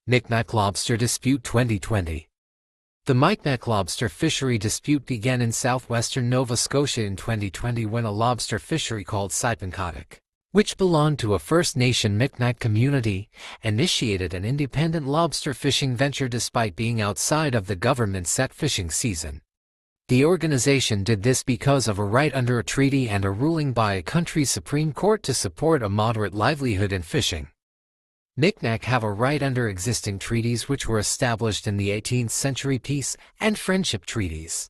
Micmac Lobster Dispute 2020. The Micmac lobster fishery dispute began in southwestern Nova Scotia in 2020 when a lobster fishery called Sipenkotik, which belonged to a First Nation Micmac community, initiated an independent lobster fishing venture despite being outside of the government-set fishing season. The organization did this because of a right under a treaty and a ruling by a country's Supreme Court to support a moderate livelihood in fishing. Micmac have a right under existing treaties which were established in the 18th century peace and friendship treaties.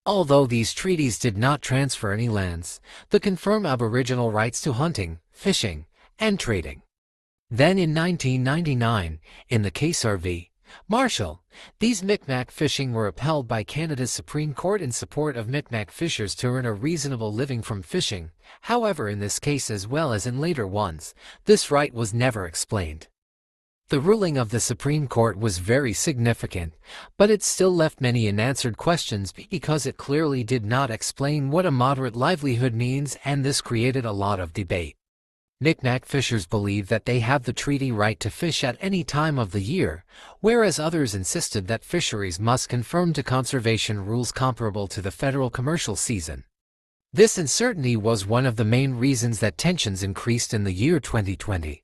Although these treaties did not transfer any lands, they confirm Aboriginal rights to hunting, fishing, and trading. Then in 1999, in the case R.V. Marshall, these Micmac fishing were upheld by Canada's Supreme Court in support of Micmac fishers to earn a reasonable living from fishing. However, in this case as well as in later ones, this right was never explained. The ruling of the Supreme Court was very significant, but it still left many unanswered questions because it clearly did not explain what a moderate livelihood means, and this created a lot of debate. Micmac fishers believe that they have the treaty right to fish at any time of the year, whereas others insisted that fisheries must conform to conservation rules comparable to the federal commercial season. This uncertainty was one of the main reasons that tensions increased in the year 2020.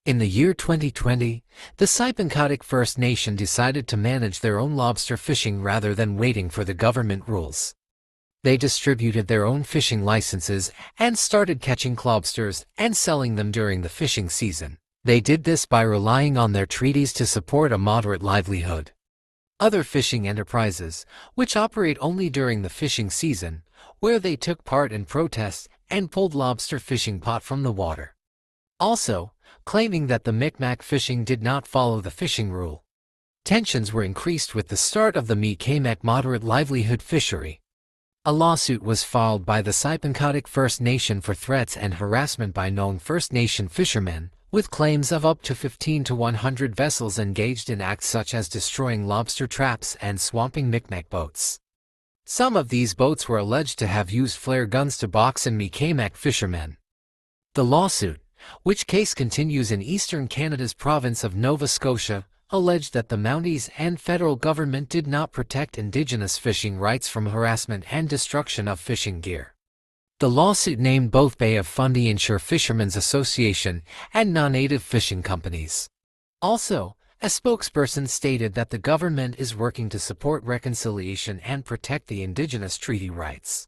In the year 2020, the Sipenkotik First Nation decided to manage their own lobster fishing rather than waiting for the government rules. They distributed their own fishing licenses and started catching lobsters and selling them during the fishing season. They did this by relying on their treaties to support a moderate livelihood. Other fishing enterprises, which operate only during the fishing season, where they took part in protests and pulled lobster fishing pot from the water. Also, claiming that the Micmac fishing did not follow the fishing rule. Tensions were increased with the start of the Micmac moderate livelihood fishery. A lawsuit was filed by the Sipenkotik First Nation for threats and harassment by known First Nation fishermen, with claims of up to 15 to 100 vessels engaged in acts such as destroying lobster traps and swamping Micmac boats. Some of these boats were alleged to have used flare guns to box and Micmac fishermen. The lawsuit, which case continues in eastern Canada's province of Nova Scotia, alleged that the Mounties and federal government did not protect Indigenous fishing rights from harassment and destruction of fishing gear. The lawsuit named both Bay of Fundy and Shore Fishermen's Association and non-native fishing companies. Also, a spokesperson stated that the government is working to support reconciliation and protect the Indigenous treaty rights.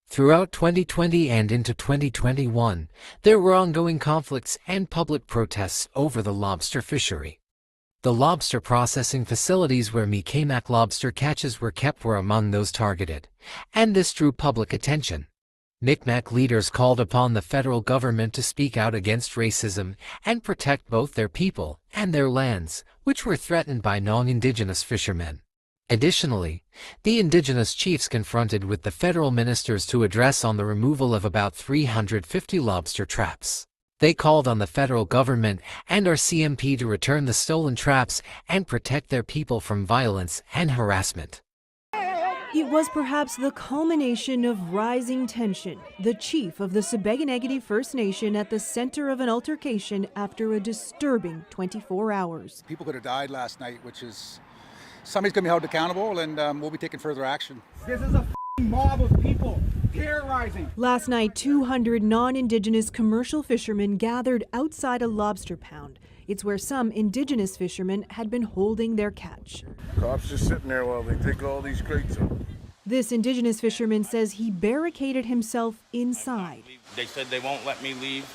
Throughout 2020 and into 2021, there were ongoing conflicts and public protests over the lobster fishery. The lobster processing facilities where Micmac lobster catches were kept were among those targeted, and this drew public attention. Micmac leaders called upon the federal government to speak out against racism and protect both their people and their lands, which were threatened by non-Indigenous fishermen. Additionally, the Indigenous chiefs confronted with the federal ministers to address on the removal of about 350 lobster traps. They called on the federal government and RCMP to return the stolen traps and protect their people from violence and harassment. It was perhaps the culmination of rising tension, the chief of the Sipekne'katik First Nation at the center of an altercation after a disturbing 24 hours. People could have died last night, which is, somebody's going to be held accountable, and we'll be taking further action. This is a mob of people terrorizing. Last night, 200 non-Indigenous commercial fishermen gathered outside a lobster pound. It's where some Indigenous fishermen had been holding their catch. Cops just sitting there while they take all these crates up. This Indigenous fisherman says he barricaded himself inside. They said they won't let me leave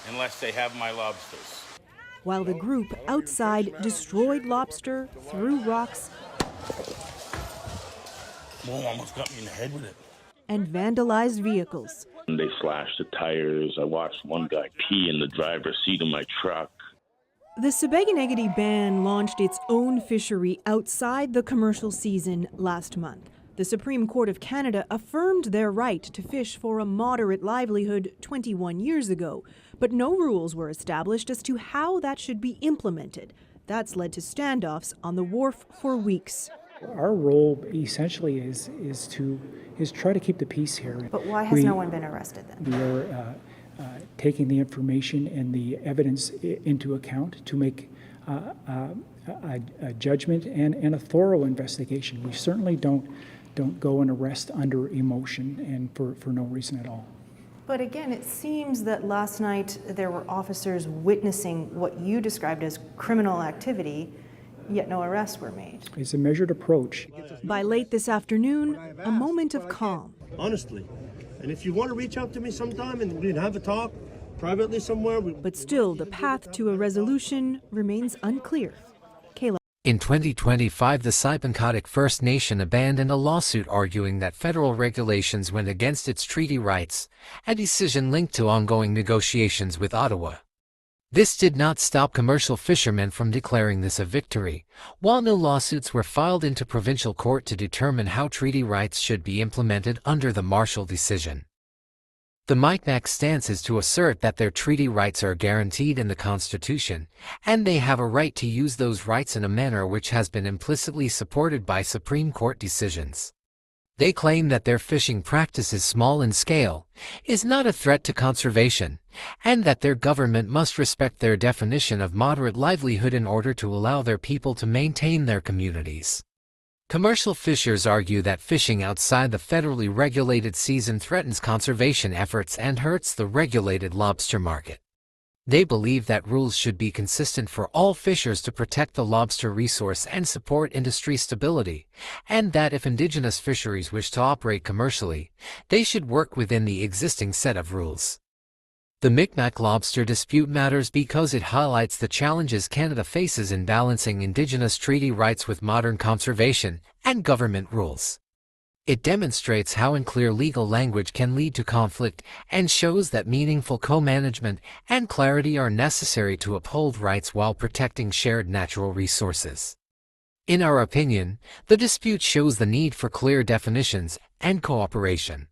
unless they have my lobsters. While the group outside destroyed lobster, threw rocks, Whoa, almost got me in the head with it. and vandalized vehicles. They slashed the tires. I watched one guy pee in the driver's seat of my truck. The Sipekne'katik Band launched its own fishery outside the commercial season last month. The Supreme Court of Canada affirmed their right to fish for a moderate livelihood 21 years ago, but no rules were established as to how that should be implemented. That's led to standoffs on the wharf for weeks. Our role essentially is try to keep the peace here. But why has no one been arrested then? We are taking the information and the evidence into account to make a judgment and a thorough investigation. We certainly don't go and arrest under emotion and for no reason at all. But again, it seems that last night there were officers witnessing what you described as criminal activity, yet no arrests were made. It's a measured approach. By late this afternoon, a moment of calm. Honestly. And if you want to reach out to me sometime and we can have a talk privately somewhere. But still, the path to a resolution remains unclear. Kayla. In 2025, the Sipincotic First Nation abandoned a lawsuit arguing that federal regulations went against its treaty rights, a decision linked to ongoing negotiations with Ottawa. This did not stop commercial fishermen from declaring this a victory, while no lawsuits were filed into provincial court to determine how treaty rights should be implemented under the Marshall decision. The Micmac's stance is to assert that their treaty rights are guaranteed in the Constitution, and they have a right to use those rights in a manner which has been implicitly supported by Supreme Court decisions. They claim that their fishing practice is small in scale, is not a threat to conservation, and that their government must respect their definition of moderate livelihood in order to allow their people to maintain their communities. Commercial fishers argue that fishing outside the federally regulated season threatens conservation efforts and hurts the regulated lobster market. They believe that rules should be consistent for all fishers to protect the lobster resource and support industry stability, and that if Indigenous fisheries wish to operate commercially, they should work within the existing set of rules. The Micmac lobster dispute matters because it highlights the challenges Canada faces in balancing Indigenous treaty rights with modern conservation and government rules. It demonstrates how unclear legal language can lead to conflict and shows that meaningful co-management and clarity are necessary to uphold rights while protecting shared natural resources. In our opinion, the dispute shows the need for clear definitions and cooperation.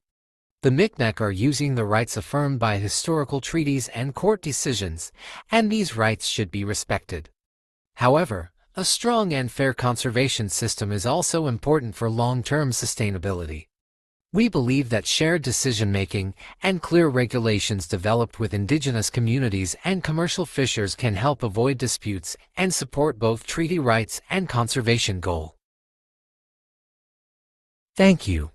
The Micmac are using the rights affirmed by historical treaties and court decisions, and these rights should be respected. However, a strong and fair conservation system is also important for long-term sustainability. We believe that shared decision-making and clear regulations developed with Indigenous communities and commercial fishers can help avoid disputes and support both treaty rights and conservation goals. Thank you.